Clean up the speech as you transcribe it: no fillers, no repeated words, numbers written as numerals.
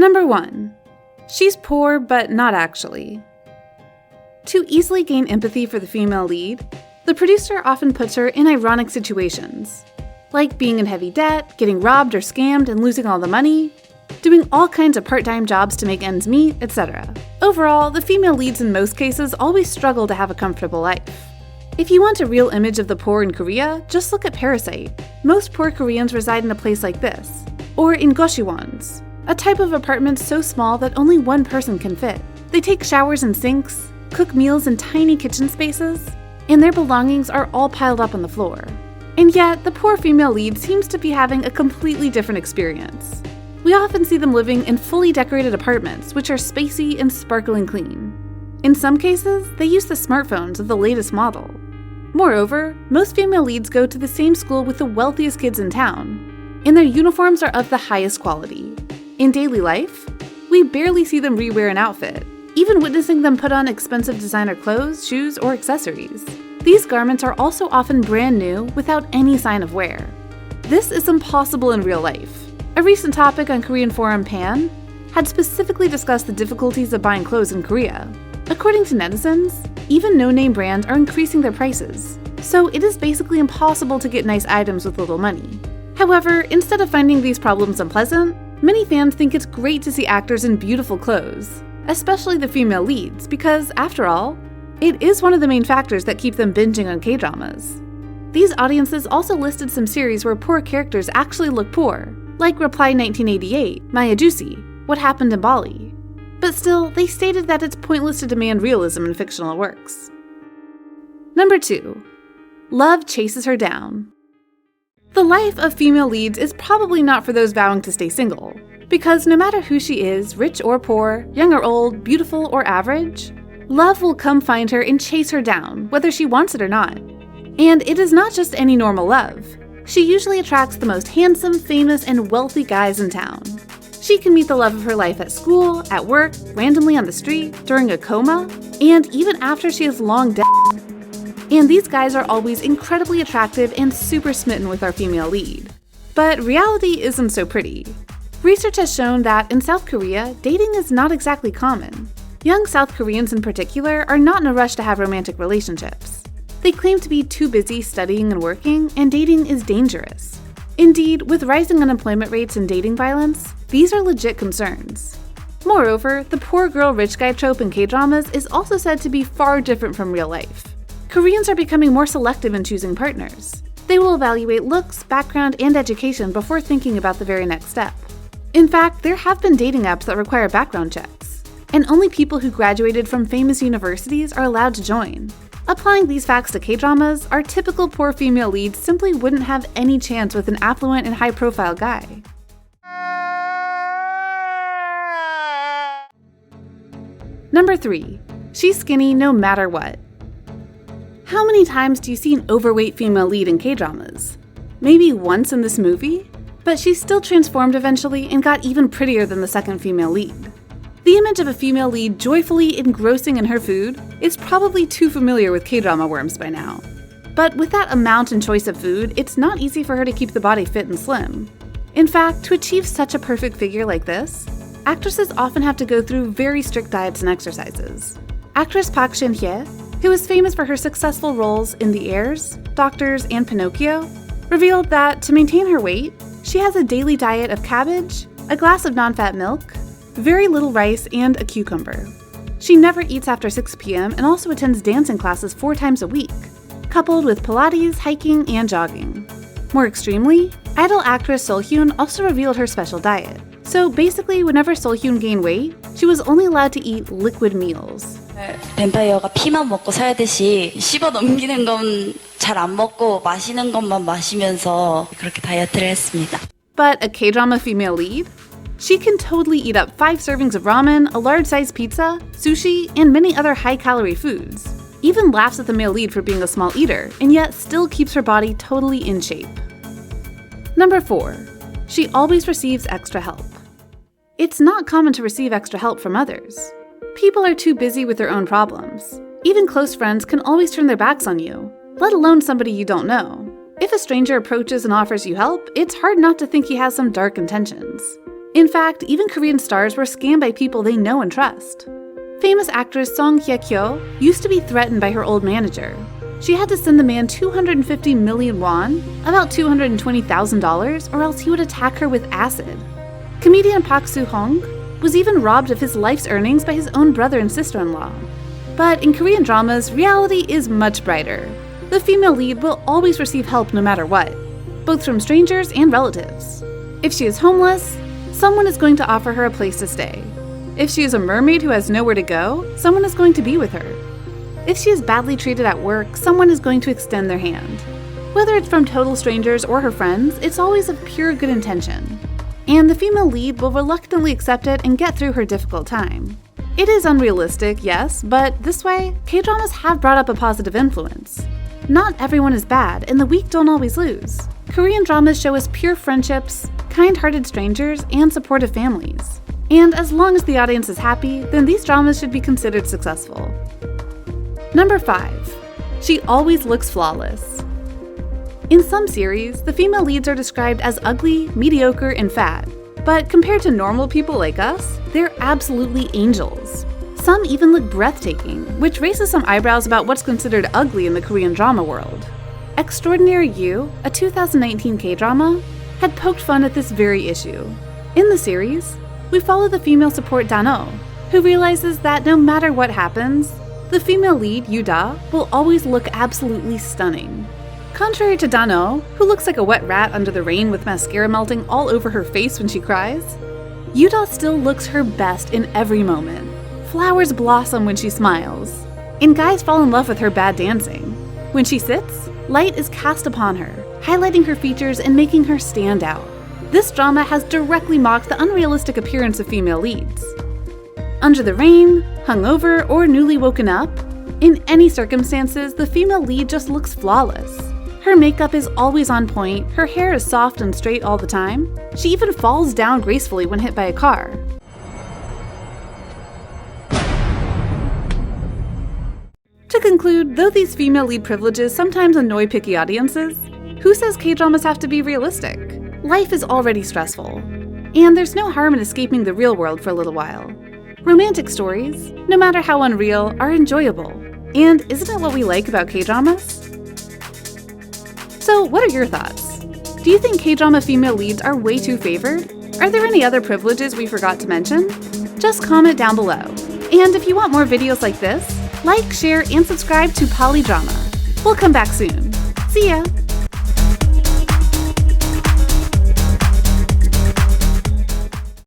Number 1. She's poor, but not actually. To easily gain empathy for the female lead, the producer often puts her in ironic situations, like being in heavy debt, getting robbed or scammed and losing all the money, doing all kinds of part-time jobs to make ends meet, etc. Overall, the female leads in most cases always struggle to have a comfortable life. If you want a real image of the poor in Korea, just look at Parasite. Most poor Koreans reside in a place like this, or in goshwons, a type of apartment so small that only one person can fit. They take showers in sinks, cook meals in tiny kitchen spaces, and their belongings are all piled up on the floor. And yet, the poor female lead seems to be having a completely different experience. We often see them living in fully decorated apartments, which are spacey and sparkling clean. In some cases, they use the smartphones of the latest model. Moreover, most female leads go to the same school with the wealthiest kids in town, and their uniforms are of the highest quality. In daily life, we barely see them rewear an outfit, even witnessing them put on expensive designer clothes, shoes, or accessories. These garments are also often brand new without any sign of wear. This is impossible in real life. A recent topic on Korean forum Pan had specifically discussed the difficulties of buying clothes in Korea. According to netizens, even no-name brands are increasing their prices, so it is basically impossible to get nice items with little money. However, instead of finding these problems unpleasant, many fans think it's great to see actors in beautiful clothes, especially the female leads, because, after all, it is one of the main factors that keep them binging on K-dramas. These audiences also listed some series where poor characters actually look poor, like Reply 1988, Maya Juicy, What Happened in Bali. But still, they stated that it's pointless to demand realism in fictional works. Number 2. Love chases her down. The life of female leads is probably not for those vowing to stay single, because no matter who she is, rich or poor, young or old, beautiful or average, love will come find her and chase her down, whether she wants it or not. And it is not just any normal love. She usually attracts the most handsome, famous, and wealthy guys in town. She can meet the love of her life at school, at work, randomly on the street, during a coma, and even after she is long dead. And these guys are always incredibly attractive and super smitten with our female lead. But reality isn't so pretty. Research has shown that in South Korea, dating is not exactly common. Young South Koreans in particular are not in a rush to have romantic relationships. They claim to be too busy studying and working, and dating is dangerous. Indeed, with rising unemployment rates and dating violence, these are legit concerns. Moreover, the poor girl rich guy trope in K-dramas is also said to be far different from real life. Koreans are becoming more selective in choosing partners. They will evaluate looks, background, and education before thinking about the very next step. In fact, there have been dating apps that require background checks, and only people who graduated from famous universities are allowed to join. Applying these facts to K-dramas, our typical poor female leads simply wouldn't have any chance with an affluent and high-profile guy. Number 3. She's skinny no matter what. How many times do you see an overweight female lead in K-dramas? Maybe once in this movie? But she's still transformed eventually and got even prettier than the second female lead. The image of a female lead joyfully engrossing in her food is probably too familiar with K-drama worms by now. But with that amount and choice of food, it's not easy for her to keep the body fit and slim. In fact, to achieve such a perfect figure like this, actresses often have to go through very strict diets and exercises. Actress Park Shin-hye, who is famous for her successful roles in The Heirs, Doctors, and Pinocchio, revealed that to maintain her weight, she has a daily diet of cabbage, a glass of non-fat milk, very little rice, and a cucumber. She never eats after 6 p.m. and also attends dancing classes 4 times a week, coupled with Pilates, hiking, and jogging. More extremely, idol actress Seolhyun also revealed her special diet. So basically, whenever Seolhyun gained weight, she was only allowed to eat liquid meals. 뱀파이어가 피만 먹고 살듯이 씹어 넘기는 건 잘 안 먹고 마시는 것만 마시면서 그렇게 다이어트를 했습니다. But a K-drama female lead? She can totally eat up 5 servings of ramen, a large-sized pizza, sushi, and many other high-calorie foods. Even laughs at the male lead for being a small eater, and yet still keeps her body totally in shape. Number 4. She always receives extra help. It's not common to receive extra help from others. People are too busy with their own problems. Even close friends can always turn their backs on you, let alone somebody you don't know. If a stranger approaches and offers you help, it's hard not to think he has some dark intentions. In fact, even Korean stars were scammed by people they know and trust. Famous actress Song Hye-kyo used to be threatened by her old manager. She had to send the man 250 million won, about $220,000, or else he would attack her with acid. Comedian Park Soo-hong was even robbed of his life's earnings by his own brother and sister-in-law. But in Korean dramas, reality is much brighter. The female lead will always receive help no matter what, both from strangers and relatives. If she is homeless, someone is going to offer her a place to stay. If she is a mermaid who has nowhere to go, someone is going to be with her. If she is badly treated at work, someone is going to extend their hand. Whether it's from total strangers or her friends, it's always of pure good intention. And the female lead will reluctantly accept it and get through her difficult time. It is unrealistic, yes, but this way, K-dramas have brought up a positive influence. Not everyone is bad, and the weak don't always lose. Korean dramas show us pure friendships, kind-hearted strangers, and supportive families. And as long as the audience is happy, then these dramas should be considered successful. Number 5. She always looks flawless. In some series, the female leads are described as ugly, mediocre, and fat. But compared to normal people like us, they're absolutely angels. Some even look breathtaking, which raises some eyebrows about what's considered ugly in the Korean drama world. Extraordinary You, a 2019 K-drama, had poked fun at this very issue. In the series, we follow the female support Dano, who realizes that no matter what happens, the female lead, Yuda, will always look absolutely stunning. Contrary to Dano, who looks like a wet rat under the rain with mascara melting all over her face when she cries, Yuda still looks her best in every moment. Flowers blossom when she smiles, and guys fall in love with her bad dancing. When she sits, light is cast upon her, highlighting her features and making her stand out. This drama has directly mocked the unrealistic appearance of female leads. Under the rain, hungover, or newly woken up, in any circumstances, the female lead just looks flawless. Her makeup is always on point, her hair is soft and straight all the time. She even falls down gracefully when hit by a car. To conclude, though these female lead privileges sometimes annoy picky audiences, who says K-dramas have to be realistic? Life is already stressful, and there's no harm in escaping the real world for a little while. Romantic stories, no matter how unreal, are enjoyable. And isn't it what we like about K-dramas? So what are your thoughts? Do you think K-drama female leads are way too favored? Are there any other privileges we forgot to mention? Just comment down below. And if you want more videos like this, like, share, and subscribe to bbalidrama. We'll come back soon. See ya!